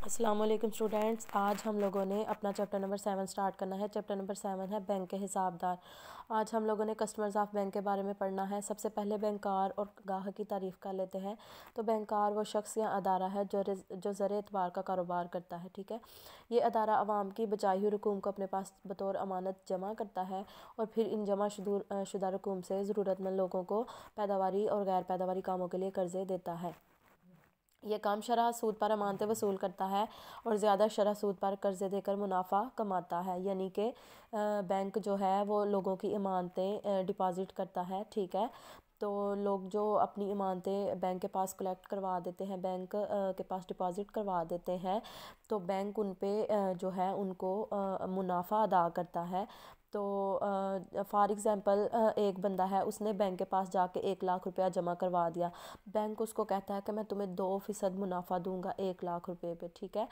अस्सलाम वालेकुम स्टूडेंट्स। आज हम लोगों ने अपना चैप्टर नंबर 7 स्टार्ट करना है। चैप्टर नंबर 7 है बैंक के हिसाबदार। आज हम लोगों ने कस्टमर्स ऑफ बैंक के बारे में पढ़ना है। सबसे पहले बैंकार और गाहक की तारीफ़ कर लेते हैं। तो बैंकार वो शख्स या अदारा है जो ज़र एतबार का कारोबार करता है। ठीक है, ये अदारा आवाम की बचाई हुई रकूम को अपने पास बतौर अमानत जमा करता है और फिर इन जमा शुदा रकूम से ज़रूरतमंद लोगों को पैदावारी और गैर पैदावारी कामों के लिए कर्ज़े देता है। ये काम शरह सूद पर अमानतें वसूल करता है और ज़्यादा शरह सूद पर कर्ज़े देकर मुनाफा कमाता है। यानी कि बैंक जो है वो लोगों की इमानतें डिपॉज़िट करता है। ठीक है, तो लोग जो अपनी इमानतें बैंक के पास कलेक्ट करवा देते हैं, बैंक के पास डिपॉज़िट करवा देते हैं, तो बैंक उन पे जो है उनको मुनाफा अदा करता है। तो फॉर एग्ज़ाम्पल एक बंदा है, उसने बैंक के पास जाके 1 लाख रुपया जमा करवा दिया। बैंक उसको कहता है कि मैं तुम्हें 2% मुनाफा दूंगा 1 लाख रुपए पे। ठीक है,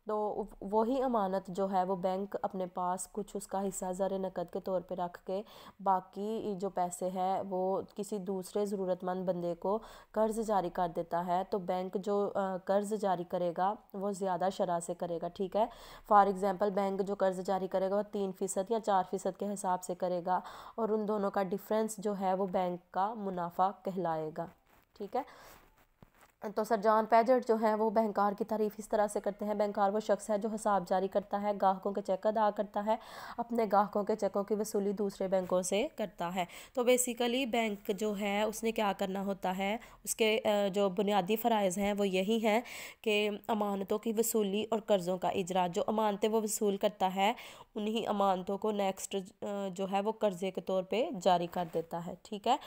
तो वही अमानत जो है वो बैंक अपने पास कुछ उसका हिस्सा ज़र नकद के तौर पे रख के बाकी जो पैसे हैं वो किसी दूसरे ज़रूरतमंद बंदे को कर्ज़ जारी कर देता है। तो बैंक जो कर्ज़ जारी करेगा वो ज़्यादा शरह से करेगा। ठीक है, फॉर एग्ज़ाम्पल बैंक जो कर्ज़ जारी करेगा वो 3% या 4% के हिसाब से करेगा और उन दोनों का डिफरेंस जो है वो बैंक का मुनाफा कहलाएगा। ठीक है, तो सर जॉन पैजेट जो है वो बैंकार की तारीफ़ इस तरह से करते हैं। बैंकार वो शख्स है जो हिसाब जारी करता है, ग्राहकों के चेक अदा करता है, अपने ग्राहकों के चेकों की वसूली दूसरे बैंकों से करता है। तो बेसिकली बैंक जो है उसने क्या करना होता है, उसके जो बुनियादी फ़राइज़ हैं वो यही हैं कि अमानतों की वसूली और कर्ज़ों का इजरा। जो अमानतें वो वसूल करता है उन्हीं अमानतों को नेक्स्ट जो है वो कर्ज़े के तौर पे जारी कर देता है। ठीक है,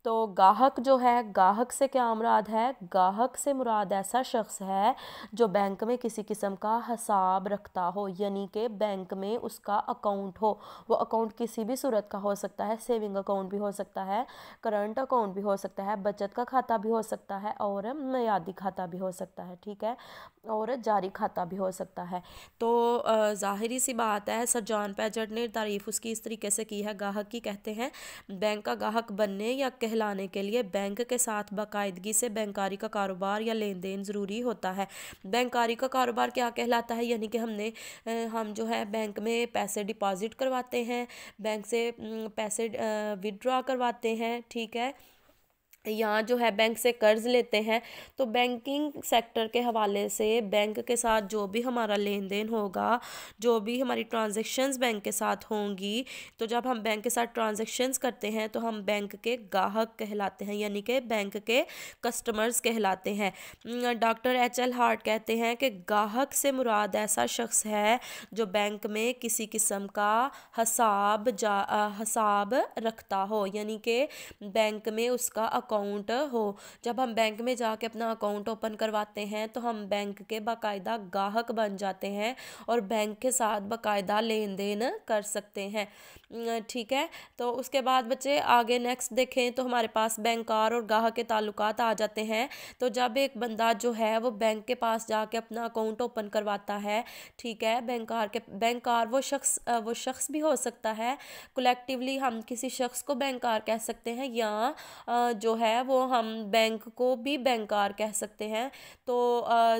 तो गाहक जो है, गाहक से क्या मुराद है? गाहक से मुराद ऐसा शख्स है जो बैंक में किसी किस्म का हिसाब रखता हो, यानी कि बैंक में उसका अकाउंट हो। वो अकाउंट किसी भी सूरत का हो सकता है, सेविंग अकाउंट भी हो सकता है, करंट अकाउंट भी हो सकता है, बचत का खाता भी हो सकता है और मियादी खाता भी हो सकता है। ठीक है, और जारी खाता भी हो सकता है। तो ज़ाहिरी सी बात है, सर जॉन पैजेट ने तारीफ़ उसकी इस तरीके से की है गाहक की। कहते हैं बैंक का गाहक बनने या कहलाने के लिए बैंक के साथ बाकायदगी से बैंकारी का कारोबार या लेन देन ज़रूरी होता है। बैंकारी का कारोबार क्या कहलाता है? यानी कि हम जो है बैंक में पैसे डिपॉज़िट करवाते हैं, बैंक से पैसे विड्रॉ करवाते हैं। ठीक है, यहाँ जो है बैंक से कर्ज़ लेते हैं। तो बैंकिंग सेक्टर के हवाले से बैंक के साथ जो भी हमारा लेन देन होगा, जो भी हमारी ट्रांजैक्शंस बैंक के साथ होंगी, तो जब हम बैंक के साथ ट्रांजैक्शंस करते हैं तो हम बैंक के गाहक कहलाते हैं, यानी कि बैंक के कस्टमर्स कहलाते हैं। Doctor H.L. हार्ट कहते हैं कि गाहक से मुराद ऐसा शख्स है जो बैंक में किसी किस्म का हिसाब रखता हो, यानी कि बैंक में उसका अकाउंट हो। जब हम बैंक में जाके अपना अकाउंट ओपन करवाते हैं तो हम बैंक के बाकायदा गाहक बन जाते हैं और बैंक के साथ बाकायदा लेन देन कर सकते हैं। ठीक है, तो उसके बाद बच्चे आगे नेक्स्ट देखें तो हमारे पास बैंकार और गाहक के ताल्लुकात आ जाते हैं। तो जब एक बंदा जो है वो बैंक के पास जाके अपना अकाउंट ओपन करवाता है, ठीक है, बैंकार वो शख्स भी हो सकता है। कलेक्टिवली हम किसी शख्स को बैंकार कह सकते हैं या जो है वो हम बैंक को भी बैंकार कह सकते हैं। तो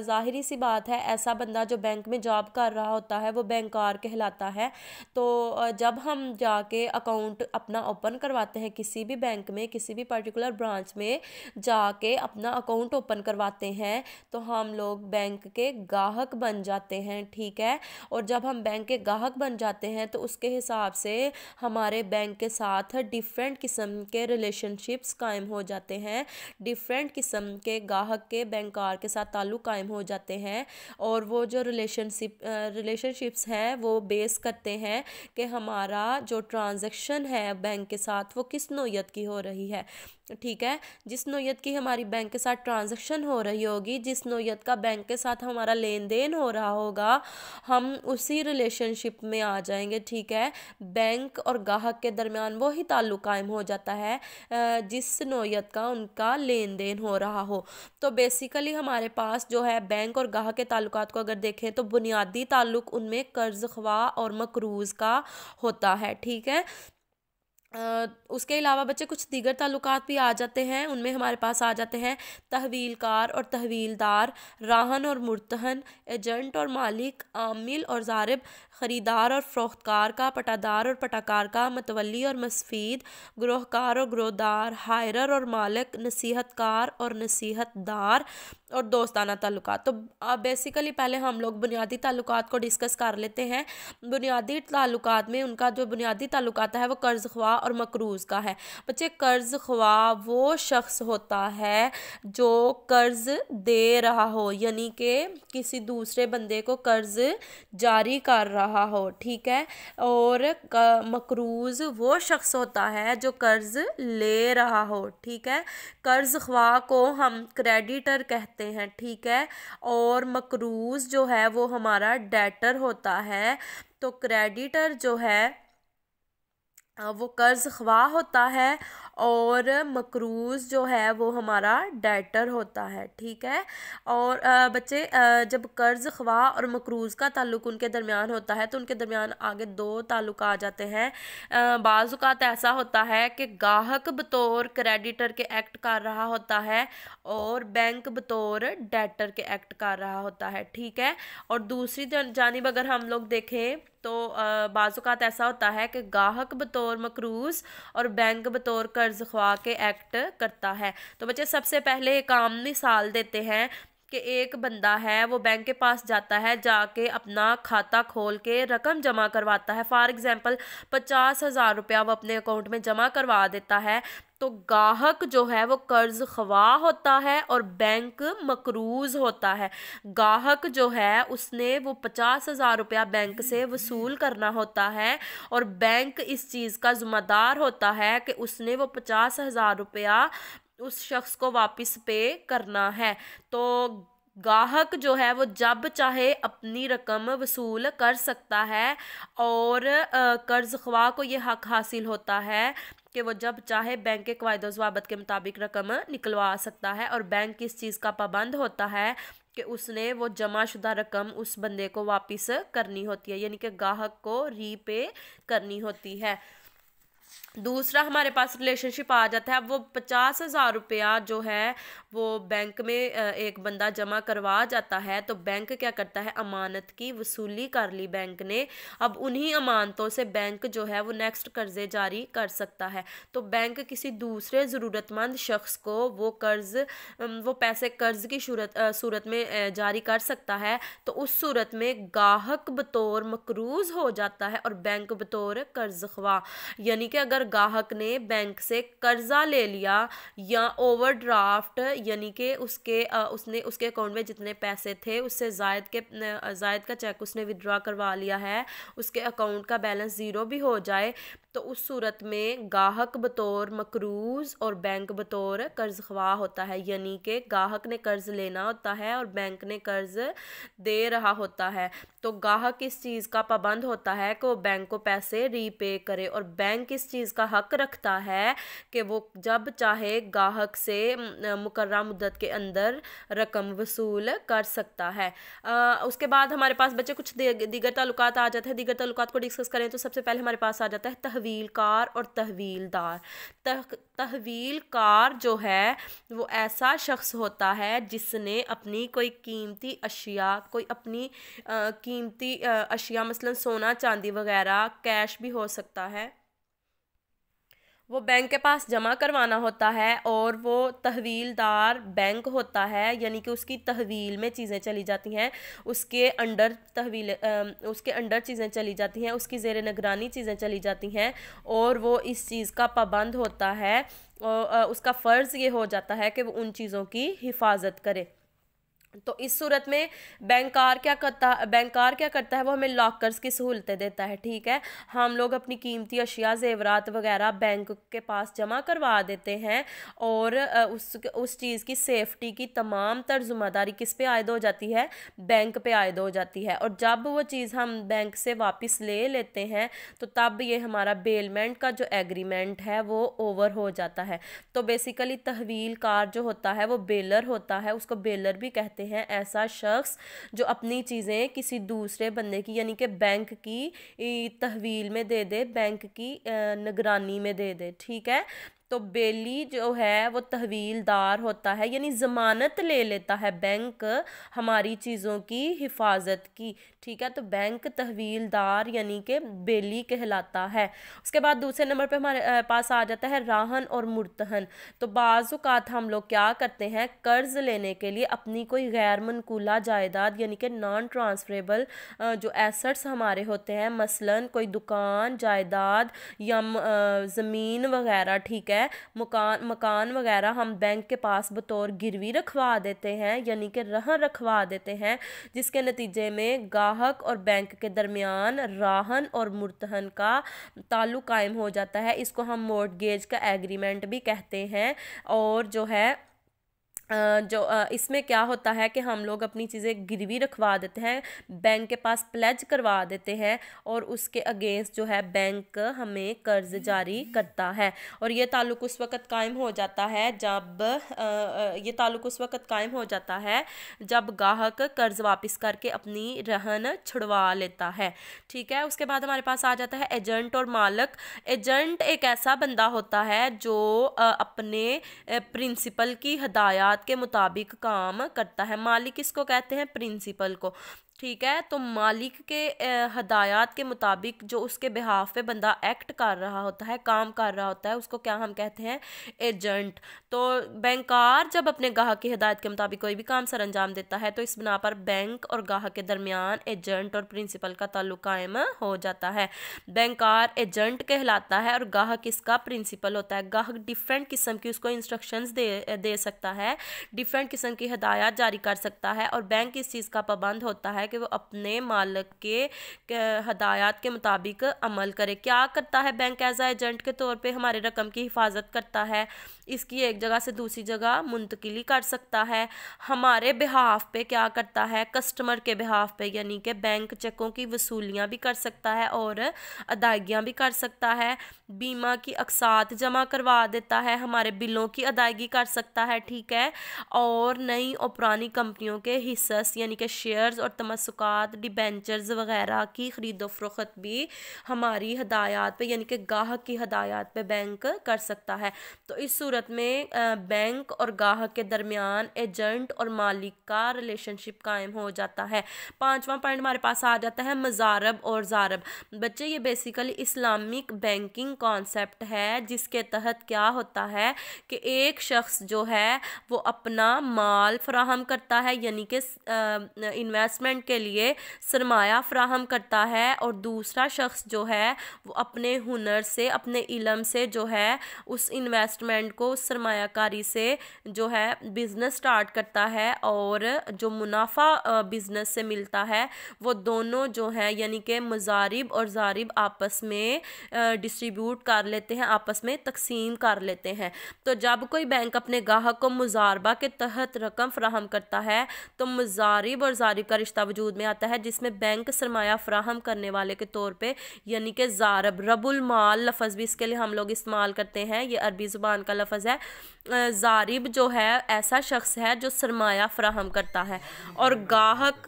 ज़ाहिरी सी बात है, ऐसा बंदा जो बैंक में जॉब कर रहा होता है वो बैंकार कहलाता है। तो जब हम जाके अकाउंट अपना ओपन करवाते हैं किसी भी बैंक में, किसी भी पर्टिकुलर ब्रांच में जाके अपना अकाउंट ओपन करवाते हैं तो हम लोग बैंक के गाहक बन जाते हैं। ठीक है, और जब हम बैंक के गाहक बन जाते हैं तो उसके हिसाब से हमारे बैंक के साथ डिफरेंट किस्म के रिलेशनशिप्स कायम हो जाते हैं, डिफरेंट किस्म के गाहक के बैंकार के साथ ताल्लुक़ कायम हो जाते हैं। और वो जो रिलेशनशिप्स हैं वो बेस करते हैं कि हमारा जो ट्रांजैक्शन है बैंक के साथ वो किस नौयत की हो रही है। ठीक है, जिस नौयत की हमारी बैंक के साथ ट्रांजैक्शन हो रही होगी, जिस नौयत का बैंक के साथ हमारा लेन देन हो रहा होगा, हम उसी रिलेशनशिप में आ जाएंगे। ठीक है, बैंक और गाहक के दरमियान वही ताल्लुक़ कायम हो जाता है जिस नौयत का उनका लेन देन हो रहा हो। तो बेसिकली हमारे पास जो है बैंक और गाहक के ताल्लुकात को अगर देखें तो बुनियादी ताल्लुक़ उनमें कर्ज़ ख्वाह और मकरूज़ का होता है। ठीक है, उसके अलावा बच्चे कुछ दीगर ताल्लुकात भी आ जाते हैं। उनमें हमारे पास आ जाते हैं तहवीलकार और तहवीलदार, राहन और मुर्तहन, एजेंट और मालिक, आमिल और ज़ारिब, ख़रीदार और फ़रोख्तकार का, पटादार और पटाकार का, मतवली और मसफीद, ग्रोहकार और ग्रोहदार, हायरर और मालिक, नसीहतकार और नसीहतदार और दोस्ताना ताल्लुकात। तो बेसिकली पहले हम लोग बुनियादी ताल्लुकात को डिस्कस कर लेते हैं। बुनियादी ताल्लुकात में उनका जो बुनियादी ताल्लुकात है वो कर्ज़ ख्वाह और मकरूज़ का है। बच्चे कर्ज़ ख्वाह वो शख्स होता है जो कर्ज़ दे रहा हो, यानी कि किसी दूसरे बंदे को कर्ज़ जारी कर रहा हो, ठीक है। और मकरूज़ वो शख्स होता है जो कर्ज़ ले रहा हो, ठीक है। कर्ज़ ख्वाह को हम क्रेडिटर कहते हैं, ठीक है। और मकरूज़ जो है वो हमारा डेटर होता है। तो क्रेडिटर जो है वो कर्ज़ ख्वाह होता है और मकरूज़ जो है वो हमारा डेटर होता है, ठीक है। और बच्चे जब कर्ज़ ख्वाह और मकरूज़ का ताल्लुक़ उनके दरमियान होता है तो उनके दरमियान आगे दो ताल्लुक़ आ जाते हैं। बाज़ औक़ात ऐसा होता है कि गाहक बतौर क्रेडिटर के एक्ट कर रहा होता है और बैंक बतौर डेटर के एक्ट कर रहा होता है, ठीक है। और दूसरी जानिब अगर हम लोग देखें तो बाज़ औक़ात ऐसा होता है कि गाहक बतौर मकरूज़ और बैंक बतौर कर्ज़ ख्वाह के एक्ट करता है। तो बच्चे सबसे पहले एक आम मिसाल देते हैं कि एक बंदा है वो बैंक के पास जाता है, जाके अपना खाता खोल के रकम जमा करवाता है। फॉर एग्ज़ाम्पल 50,000 रुपया वो अपने अकाउंट में जमा करवा देता है। तो गाहक जो है वो कर्ज़ ख्वाह होता है और बैंक मकरूज़ होता है। गाहक जो है उसने वो 50,000 रुपया बैंक से वसूल करना होता है और बैंक इस चीज़ का ज़िम्मेदार होता है कि उसने वो 50,000 रुपया उस शख्स को वापस पे करना है। तो गाहक जो है वो जब चाहे अपनी रकम वसूल कर सकता है और कर्ज़ ख्वाह को ये हक हासिल होता है कि वो जब चाहे बैंक के क़वाइद व ज़वाबित के मुताबिक रकम निकलवा सकता है और बैंक इस चीज़ का पाबंद होता है कि उसने वो जमाशुदा रकम उस बंदे को वापस करनी होती है, यानी कि गाहक को रीपे करनी होती है। दूसरा हमारे पास रिलेशनशिप आ जाता है। वो 50,000 रुपया जो है वो बैंक में एक बंदा जमा करवा जाता है तो बैंक क्या करता है, अमानत की वसूली कर ली बैंक ने। अब उन्हीं अमानतों से बैंक जो है वो नेक्स्ट कर्ज़े जारी कर सकता है। तो बैंक किसी दूसरे ज़रूरतमंद शख्स को वो पैसे कर्ज़ की सूरत में जारी कर सकता है। तो उस सूरत में गाहक बतौर मकरूज़ हो जाता है और बैंक बतौर कर्ज़ ख्वाह। यानी कि अगर गाहक ने बैंक से कर्जा ले लिया या ओवरड्राफ्ट, यानी कि उसने उसके अकाउंट में जितने पैसे थे उससे जायद का चेक उसने विड्रॉ करवा लिया है, उसके अकाउंट का बैलेंस ज़ीरो भी हो जाए, तो उस सूरत में गाहक बतौर मकरूज़ और बैंक बतौर कर्ज़ ख्वाह होता है। यानी कि गाहक ने कर्ज़ लेना होता है और बैंक ने कर्ज़ दे रहा होता है। तो गाहक इस चीज़ का पाबंद होता है कि वो बैंक को पैसे रीपे करे और बैंक इस चीज़ का हक रखता है कि वो जब चाहे गाहक से मुकर्रर मुद्दत के अंदर रकम वसूल कर सकता है। उसके बाद हमारे पास बच्चे कुछ दीगर ताल्लुकात आ जाते हैं। दीगर ताल्लुकात को डिस्कस करें तो सबसे पहले हमारे पास आ जाता है तहवीलकार और तहवीलदार। तहवीलकार जो है वो ऐसा शख्स होता है जिसने अपनी कोई कीमती अशिया, कोई अपनी कीमती अशिया मसलन सोना चांदी वगैरह, कैश भी हो सकता है, वो बैंक के पास जमा करवाना होता है और वो तहवीलदार बैंक होता है, यानी कि उसकी तहवील में चीज़ें चली जाती हैं, उसके अंडर चीज़ें चली जाती हैं, उसकी ज़ेर निगरानी चीज़ें चली जाती हैं और वो इस चीज़ का पाबंद होता है और उसका फ़र्ज़ ये हो जाता है कि वो उन चीज़ों की हिफाजत करे। तो इस सूरत में बैंकार क्या करता है, वो हमें लॉकर्स की सहूलतें देता है, ठीक है। हम लोग अपनी कीमती अशिया, जेवरात वगैरह बैंक के पास जमा करवा देते हैं और उस चीज़ की सेफ्टी की तमाम तर ज़िम्मेदारी किस पे आयद हो जाती है, बैंक पे आयद हो जाती है। और जब वो चीज़ हम बैंक से वापस ले लेते हैं तो तब ये हमारा बेलमेंट का जो एग्रीमेंट है वो ओवर हो जाता है। तो बेसिकली तहवीलकार जो होता है वो बेलर होता है, उसको बेलर भी कहते कहते हैं ऐसा शख्स जो अपनी चीज़ें किसी दूसरे बंदे की यानी कि बैंक की तहवील में दे दे, बैंक की निगरानी में दे दे। ठीक है, तो बेली जो है वो तहवीलदार होता है, यानी ज़मानत ले लेता है बैंक हमारी चीज़ों की हिफाजत की। ठीक है, तो बैंक तहवीलदार यानी कि बेली कहलाता है। उसके बाद दूसरे नंबर पे हमारे पास आ जाता है राहन और मुर्तहन। तो बाज़ औक़ात हम लोग क्या करते हैं, कर्ज़ लेने के लिए अपनी कोई गैर मनकूला जायदाद यानी कि नॉन ट्रांसफरेबल जो एसेट्स हमारे होते हैं, मसलन कोई दुकान, जायदाद या ज़मीन वगैरह, ठीक है, मकान वगैरह हम बैंक के पास बतौर गिरवी रखवा देते हैं यानी कि रहन रखवा देते हैं, जिसके नतीजे में गाहक और बैंक के दरमियान राहन और मुर्तहन का ताल्लुक़ कायम हो जाता है। इसको हम मॉर्टगेज का एग्रीमेंट भी कहते हैं। और जो है इसमें क्या होता है कि हम लोग अपनी चीज़ें गिरवी रखवा देते हैं, बैंक के पास प्लेज करवा देते हैं और उसके अगेंस्ट जो है बैंक हमें कर्ज जारी करता है। और ये ताल्लुक़ उस वक़्त कायम हो जाता है जब गाहक कर्ज वापस करके अपनी रहन छुड़वा लेता है। ठीक है, उसके बाद हमारे पास आ जाता है एजेंट और मालिक। एजेंट एक ऐसा बंदा होता है जो अपने प्रिंसिपल की हदायत के मुताबिक काम करता है। मालिक इसको कहते हैं प्रिंसिपल को। ठीक है, तो मालिक के हदायत के मुताबिक जो उसके बिहाफ पे बंदा एक्ट कर रहा होता है, काम कर रहा होता है, उसको क्या हम कहते हैं, एजेंट। तो बैंकार जब अपने गाहक की हदायत के मुताबिक कोई भी काम सर अंजाम देता है तो इस बिना पर बैंक और गाहक के दरमियान एजेंट और प्रिंसिपल का ताल्लुक कायम हो जाता है। बैंकार एजेंट कहलाता है और गाहक इसका प्रिंसिपल होता है। गाहक डिफरेंट किस्म की उसको इंस्ट्रक्शंस दे सकता है, डिफरेंट किस्म की हदायत जारी कर सकता है और बैंक इस चीज़ का पाबंद होता है कि वो अपने मालिक के हदायत के मुताबिक अमल करे। क्या करता है बैंक एज आ एजेंट के तौर पे, हमारे रकम की हिफाजत करता है, इसकी एक जगह से दूसरी जगह मुंतकिली कर सकता है। हमारे बिहाफ पे क्या करता है, कस्टमर के बिहाफ पे यानी कि बैंक चेकों की वसूलियाँ भी कर सकता है और अदायगियाँ भी कर सकता है। बीमा की अक़सात जमा करवा देता है, हमारे बिलों की अदायगी कर सकता है। ठीक है, और नई और पुरानी कंपनियों के हिस्स यानी कि शेयर्स और तमस्सुकात, डिबेंचर्स वगैरह की ख़रीदो फरोख्त भी हमारी हदायत पे यानी कि गाहक की हदायत पे बैंक कर सकता है। तो इस सूरत में बैंक और गाहक के दरमियान एजेंट और मालिक का रिलेशनशिप कायम हो जाता है। पांचवा पॉइंट हमारे पास आ जाता है मज़ारब और ज़ारब। बच्चे, ये बेसिकली इस्लामिक बैंकिंग कॉन्सेप्ट है जिसके तहत क्या होता है कि एक शख्स जो है वो अपना माल फराहम करता है यानी कि इन्वेस्टमेंट के लिए सरमाया फराहम करता है और दूसरा शख्स जो है वो अपने हुनर से, अपने इल्म से जो है उस इन्वेस्टमेंट को, उस सरमायाकारी से जो है बिज़नेस स्टार्ट करता है और जो मुनाफा बिज़नेस से मिलता है वो दोनों जो है यानी कि मुज़ारिब और ज़ारिब आपस में डिस्ट्रीब्यूट कर लेते हैं, आपस में तकसीम कर लेते हैं। तो जब कोई बैंक अपने गाहक को मुज़ारबा के तहत रकम फराहम करता है तो मुज़ारिब और ज़ारिब का रिश्ता वजूद में आता है, जिसमें बैंक सरमाया फराहम करने वाले के तौर पे यानी कि ज़ारब, रबुल माल लफ्ज़ भी इसके लिए हम लोग इस्तेमाल करते हैं, ये अरबी ज़ुबान का लफ्ज़ है। ज़ारिब जो है ऐसा शख्स है जो सरमाया फराहम करता है और गाहक